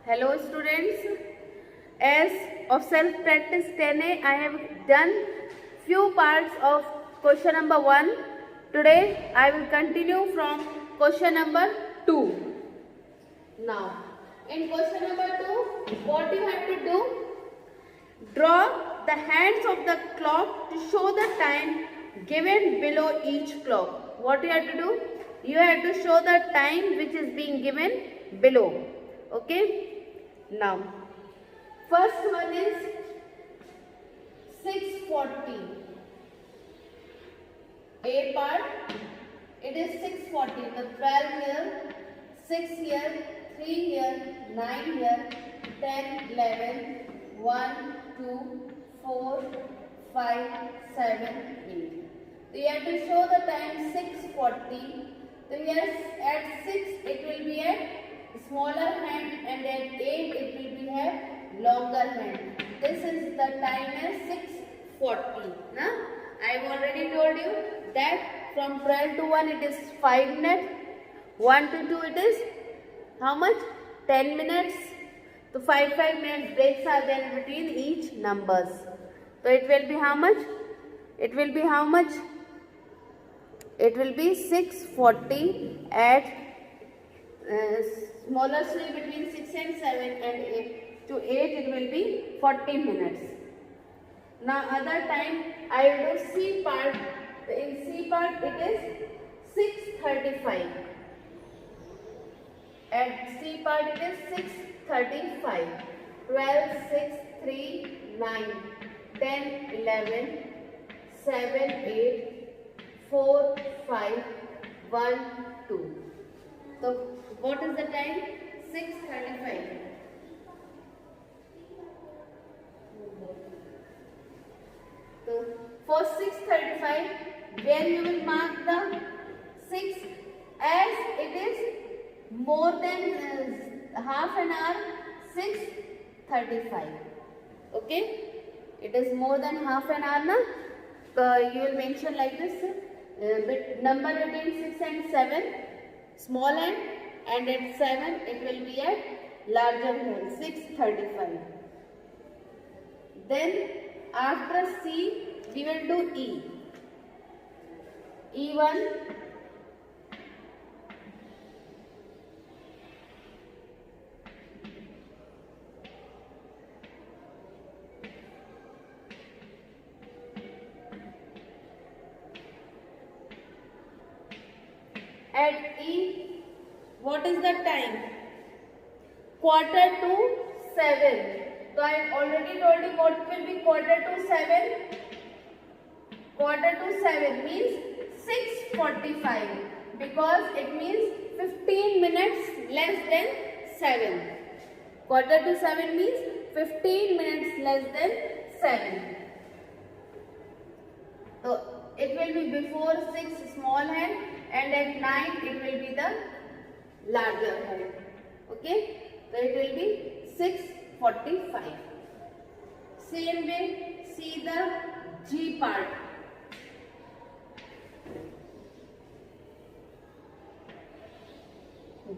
Hello students, as of self practice 10A I have done few parts of question number 1. Today I will continue from question number 2. Now in question number 2 what you have to do? Draw the hands of the clock to show the time given below each clock. What you have to do? You have to show the time which is being given below. Okay. Now, first one is 6:40. A part, it is 6:40. The 12 here, 6 here, 3 here, 9 here, 10, 11, 1, 2, 4, 5, 7, 8. So you have to show the time 6:40. So here at 6 it will be at smaller hand and at 8 it will be have longer hand. This is the time as 6:40. Now I have already told you that from 12 to 1 it is 5 minutes. 1 to 2 it is how much? 10 minutes. So 5 minutes breaks are there between each numbers. So it will be how much? It will be how much? It will be 6:40 at smaller sleeve between 6 and 7 and 8 to 8 it will be 40 minutes. Now other time I will do C part. In C part it is 6:35. At C part it is 6:35. 12, 6, 3, 9, 10, 11, 7, 8, 4, 5, 1, 2. So what is the time? 6:35. So for 6:35, where you will mark the 6 as it is more than half an hour. 6:35. Okay, it is more than half an hour, na? So you will mention like this. Number between 6 and 7. Small hand, and at 7 it will be at larger hand. 6:35. Then after C we will do E. E1, at E, what is the time? 6:45. So I already told you what will be 6:45. 6:45 means 6:45 because it means 15 minutes less than 7. 6:45 means 15 minutes less than 7. So it will be before 6 small hand and at 9 it will be the larger hand. Okay, so it will be 6:45. Same way, see the G part.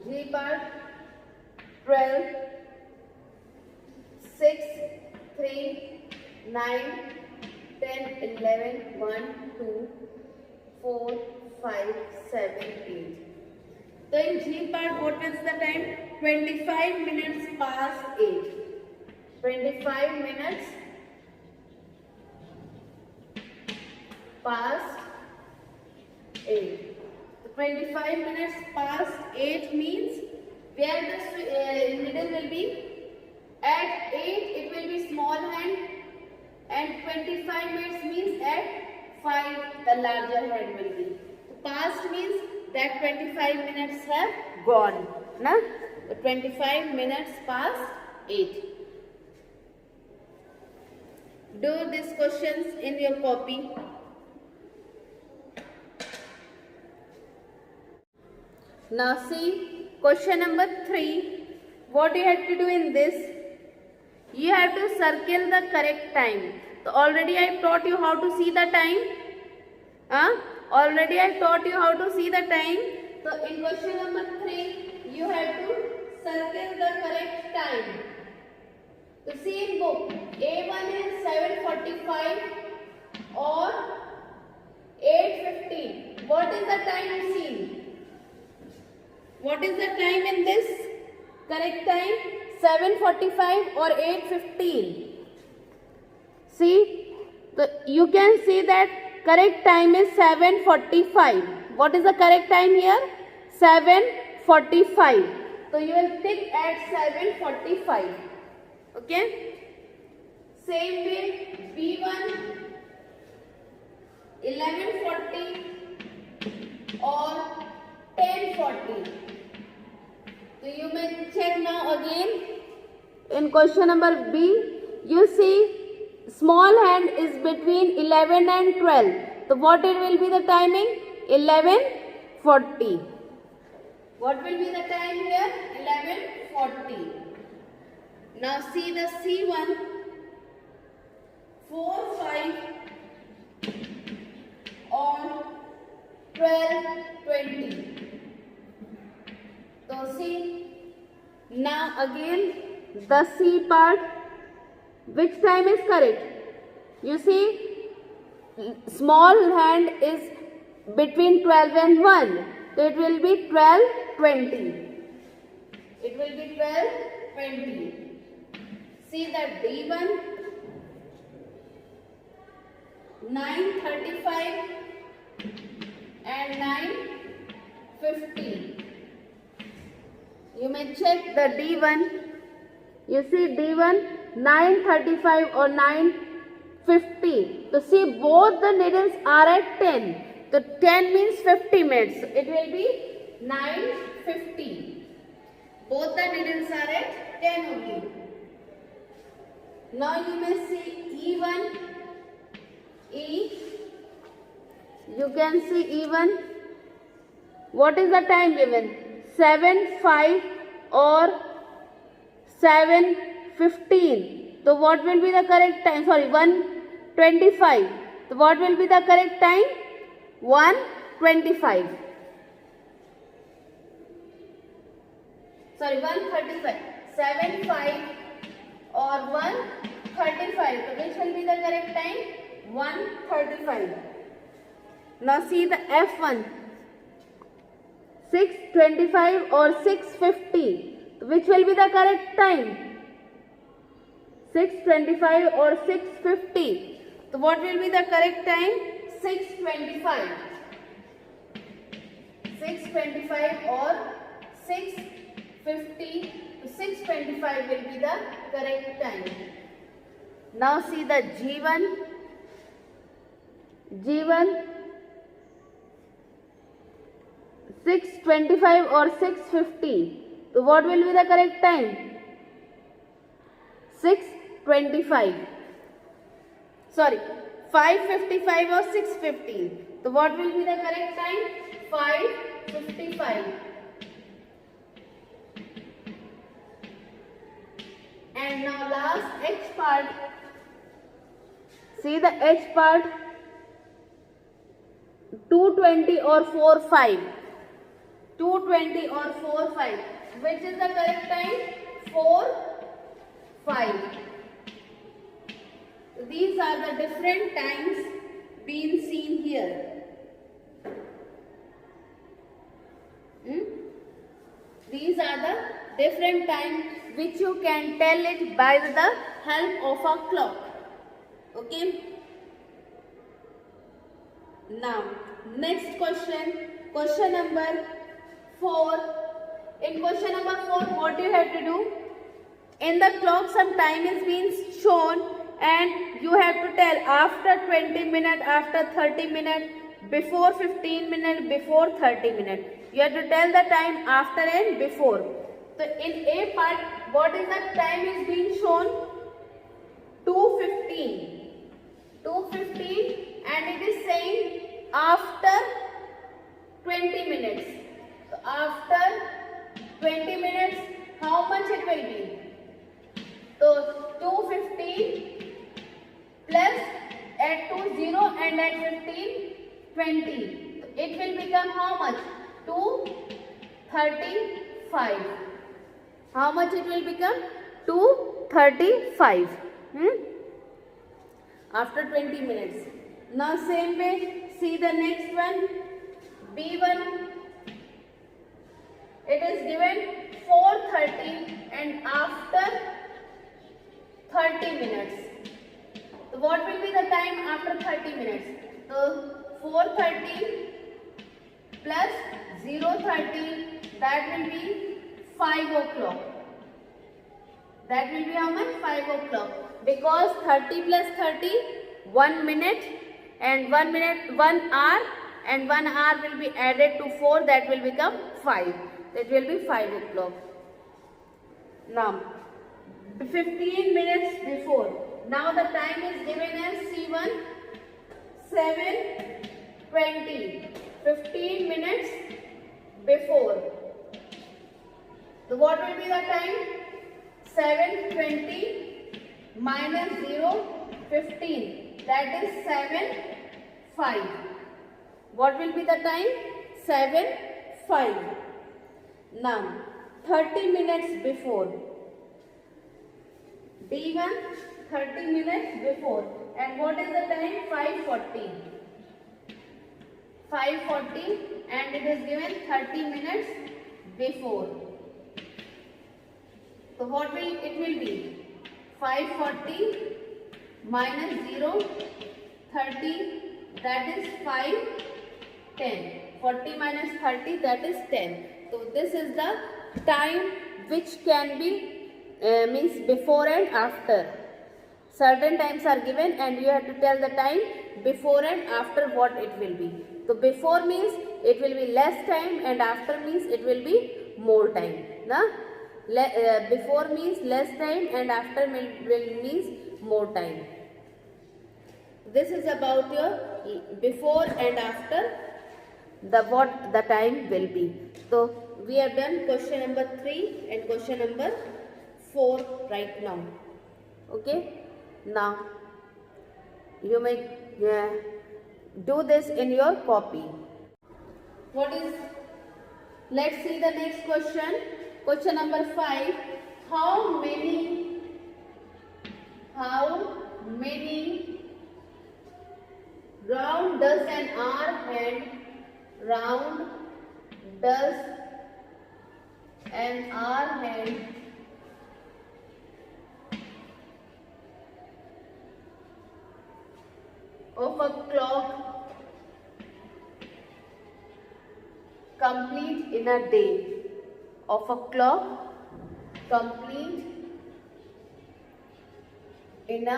G part 12, 6, 3, 9, 10, 11, 1, 2, 4, 5, 7, 8. So in G part what is the time? 25 minutes past 8. 25 minutes past 8. 25 minutes past 8 means where the middle will be at 8 it will be small hand and 25 minutes means at 5 the larger hand will be. Past means that 25 minutes have gone. Na? The 25 minutes past 8. Do these questions in your copy. Now see question number 3. What you have to do in this? You have to circle the correct time. So already I taught you how to see the time. Already I taught you how to see the time. So in question number 3 you have to circle the correct time. So see in book, A1 is 7:45 or 8:15. What is the time you see? What is the time in this? Correct time 7:45 or 8:15. See, you can see that correct time is 7:45. What is the correct time here? 7:45. So you will tick at 7:45. Okay. Same way B1 11:40 or 10:40. So you may check now again. In question number B, you see small hand is between 11 and 12. So what it will be the timing? 11:40. What will be the time here? 11:40. Now see the C1 4:05 or 12:20. So see, now again the C part, which time is correct? You see, small hand is between 12 and 1. So it will be 12:20. It will be 12:20. See that D1 9:35 and 9:15. You may check the D1. You see D1 9:35 or 9:50. So see, both the needles are at 10. So 10 means 50 minutes. So it will be 9:50. Both the needles are at 10 only. Now you may see E1. You can see E1. What is the time given? 7:05 or 7:15. So what will be the correct time? Sorry, 1:25. So what will be the correct time? 1:25. Sorry, 1:35. 7:05 or 1:35. So which will be the correct time? 1:35. Now see the F1. 6:25 or 6:50. Which will be the correct time? 6:25 or 6:50. So what will be the correct time? 6:25. 6:25 or 6:50. 6:25 will be the correct time. Now see the G1. G1 6:25 or 6:50. So what will be the correct time? 6:25. Sorry, 5:55 or 6:50. So what will be the correct time? 5:55. And now last H part. See the H part. 2:20 or 4:05. 2:20 or 4:05. Which is the correct time? 4:05. These are the different times being seen here. These are the different times which you can tell it by the help of a clock. Okay. Now, next question. Question number 4. In question number 4, what do you have to do? In the clock, some time is being shown and you have to tell after 20 minutes, after 30 minutes, before 15 minutes, before 30 minutes. You have to tell the time after and before. So in A part, what is the time is being shown? 2:15. 2:15 and it is saying after 20 minutes. So after 20 minutes, how much it will be? So 2:15 plus add 2 0 and add 15 20. So it will become how much? 2:35. How much it will become? 235. After 20 minutes. Now same way, see the next one. B1. It is given 4:30 and after 30 minutes. So what will be the time after 30 minutes? So 4:30 plus 0:30, that will be 5 o'clock. That will be how much? 5 o'clock. Because 30 plus 30, 1 minute and 1 minute, 1 hour and 1 hour will be added to 4, that will become 5. That will be 5 o'clock. Now, 15 minutes before. Now the time is given as C1, 7:20. 15 minutes before. So what will be the time? 7:20 minus 0, 15. That is 7:05. What will be the time? 7:05. Now, 30 minutes before. D1, 30 minutes before. And what is the time? 5:40. 5:40 and it is given 30 minutes before. So what will it will be? 5:40 minus 0, 30, that is 5, 10. 40 minus 30, that is 10. So this is the time which can be means before and after. Certain times are given and you have to tell the time before and after what it will be. So before means it will be less time and after means it will be more time. Na? Before means less time and after will means more time. This is about your before and after, what the time will be. So we have done question number 3 and question number 4 right now. Okay. Now you may do this in your copy. What is? Let's see the next question. Question number 5. How many round does an hour hand of a clock complete in a day? Of a clock complete in a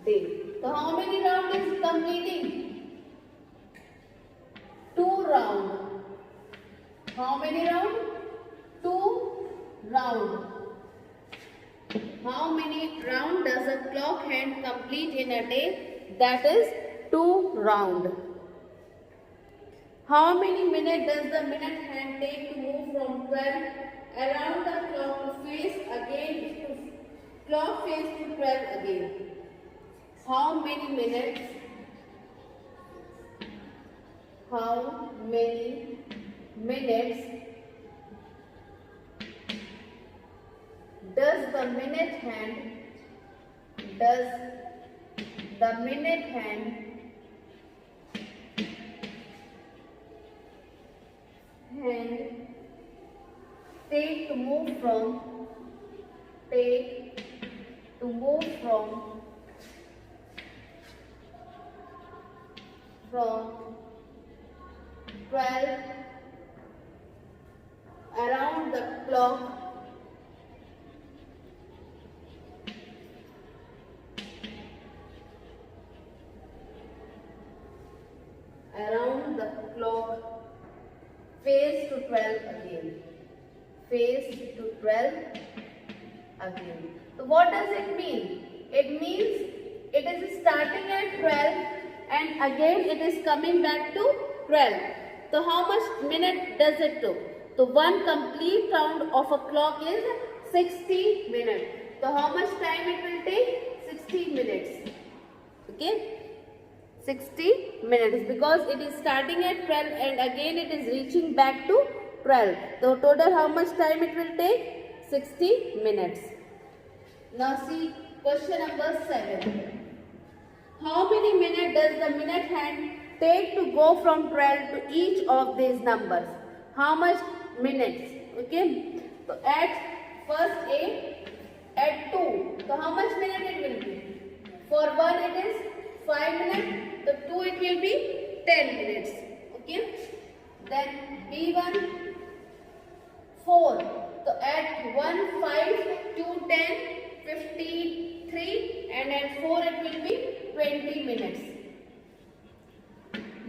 day. So how many rounds is completing? 2 rounds. How many rounds? 2 rounds. How many rounds does a clock hand complete in a day? That is 2 rounds. How many minutes does the minute hand take to move from 12 around the clock face again to clock face to 12 again? How many minutes? How many minutes does the minute hand take to move from 12 around the clock face to 12 again. Face to 12 again. So what does it mean? It means it is starting at 12 and again it is coming back to 12. So how much minute does it take? So one complete round of a clock is 60 minutes. So how much time it will take? 60 minutes. Okay. 60 minutes because it is starting at 12 and again it is reaching back to 12. So total how much time it will take? 60 minutes. Now see question number 7. How many minutes does the minute hand take to go from 12 to each of these numbers? How much minutes? Okay. So at first A, at 2. So how much minute it will be? For 1 it is 5 minutes. So 2 it will be 10 minutes. Okay. Then B1, 4. So at 1, 5, 2, 10, 15, 3 and at 4 it will be 20 minutes.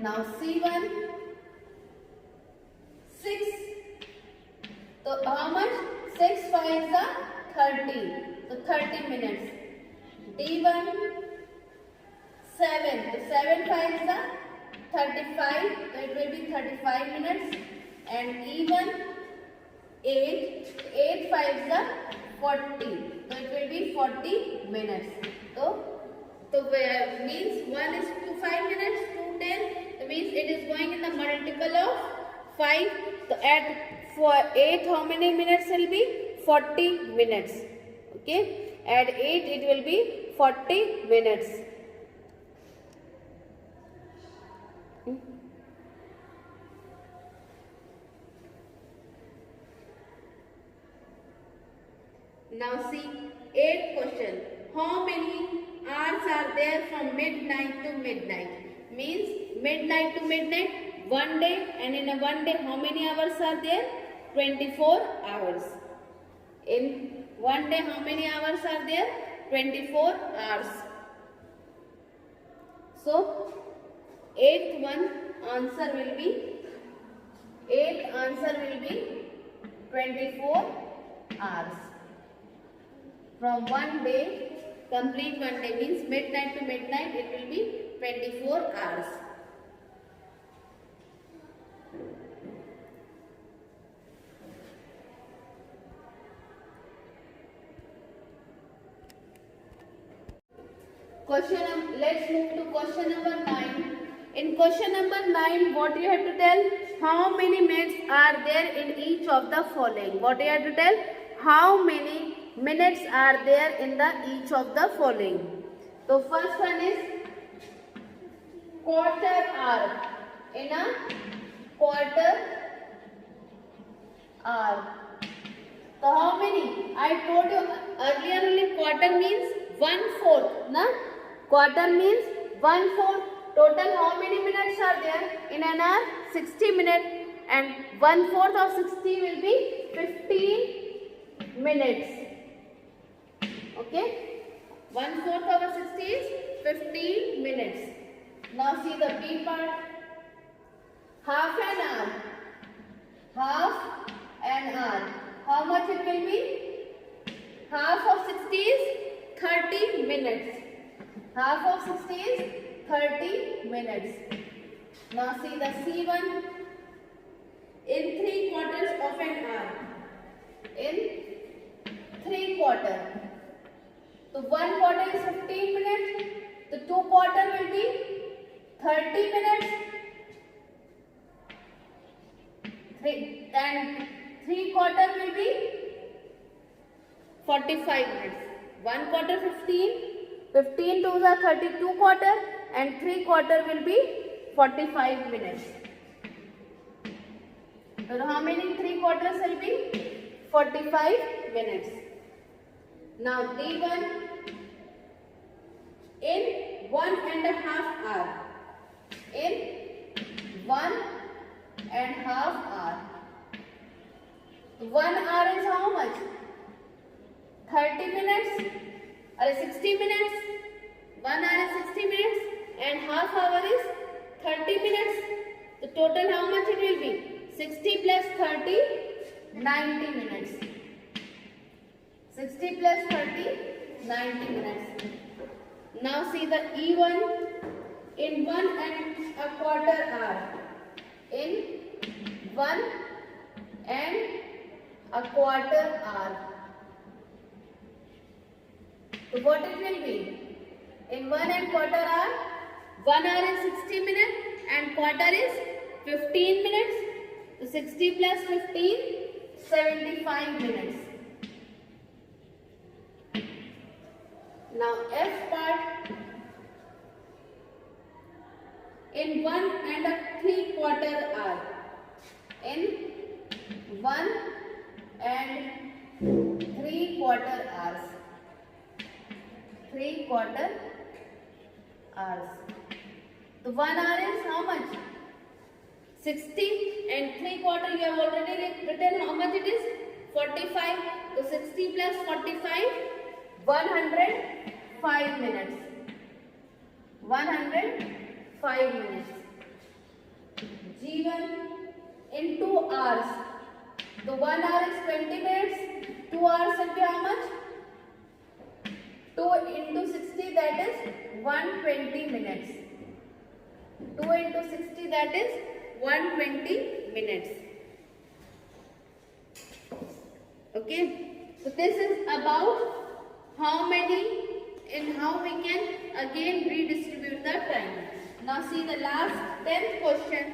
Now C1, 6. So how much? 6 5s are 30. So 30 minutes. D1, 7. So 7 5s are 35. So it will be 35 minutes. And E1, 8. 8 5s are 40. So it will be 40 minutes. So means 1 is to 5 minutes, 2 10. So means it is going in the multiple of 5. So at for 8 how many minutes will be? 40 minutes. Okay. At 8 it will be 40 minutes. Now see 8th question. How many hours are there from midnight to midnight? Means midnight to midnight, 1 day, and in a 1 day how many hours are there? 24 hours. In 1 day how many hours are there? 24 hours. So 8th one answer will be 24 hours. From 1 day, complete 1 day means midnight to midnight, it will be 24 hours. Let's move to question number 9. In question number 9, what you have to tell? How many minutes are there in each of the following? What you have to tell? How many minutes are there in each of the following? So first one is quarter hour. In a quarter hour. So how many? I told you earlier only quarter means 1/4. Na? Quarter means 1/4. Total how many minutes are there? In an hour 60 minutes and 1/4 of 60 will be 15 minutes. Okay? 1/4 of 60 is 15 minutes. Now see the B part. Half an hour. Half an hour. How much it will be? Half of 60 is 30 minutes. Half of 60 is 30 minutes. Now see the C1. In 3/4 of an hour. In 3/4. So 1/4 is 15 minutes. The 2/4 will be 30 minutes. And 3/4 will be 45 minutes. 1/4 15. 15 to the 32/4 and 3/4 will be 45 minutes. So how many 3/4 will be? 45 minutes. Now D1 in 1.5 hour. In 1.5 hour. 1 hour is how much? 30 minutes or 60 minutes. 1 hour is 60 minutes and half hour is 30 minutes. The total how much it will be? 60 plus 30, 90 minutes. 60 plus 30, 90 minutes. Now see the E1 in 1.25 hour. In 1.25 hour. So what it will be? In 1.25 hour, 1 hour is 60 minutes and quarter is 15 minutes. So 60 plus 15, 75 minutes. Now F part, in 1 3/4 hour. In 1 3/4 hours. 3/4 hours. So 1 hour is how much? 60 and 3/4 you have already written how much it is? 45. So 60 plus 45, 105 minutes. 105 minutes. G1 in 2 hours. So 1 hour is 20 minutes. 2 hours will be how much? 2 into 60, that is 120 minutes. 2 into 60, that is 120 minutes. Okay. So this is about how many and how we can again redistribute the time. Now see the last 10th question.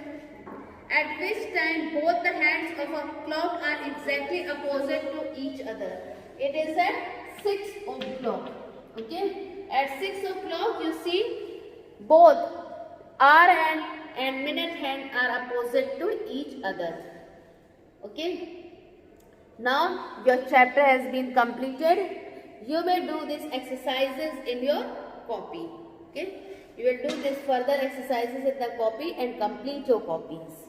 At which time both the hands of a clock are exactly opposite to each other? It is at 6 o'clock. Okay. At 6 o'clock you see both hour hand and minute hand are opposite to each other. Okay. Now your chapter has been completed. You may do these exercises in your copy. Okay. You will do this further exercises in the copy and complete your copies.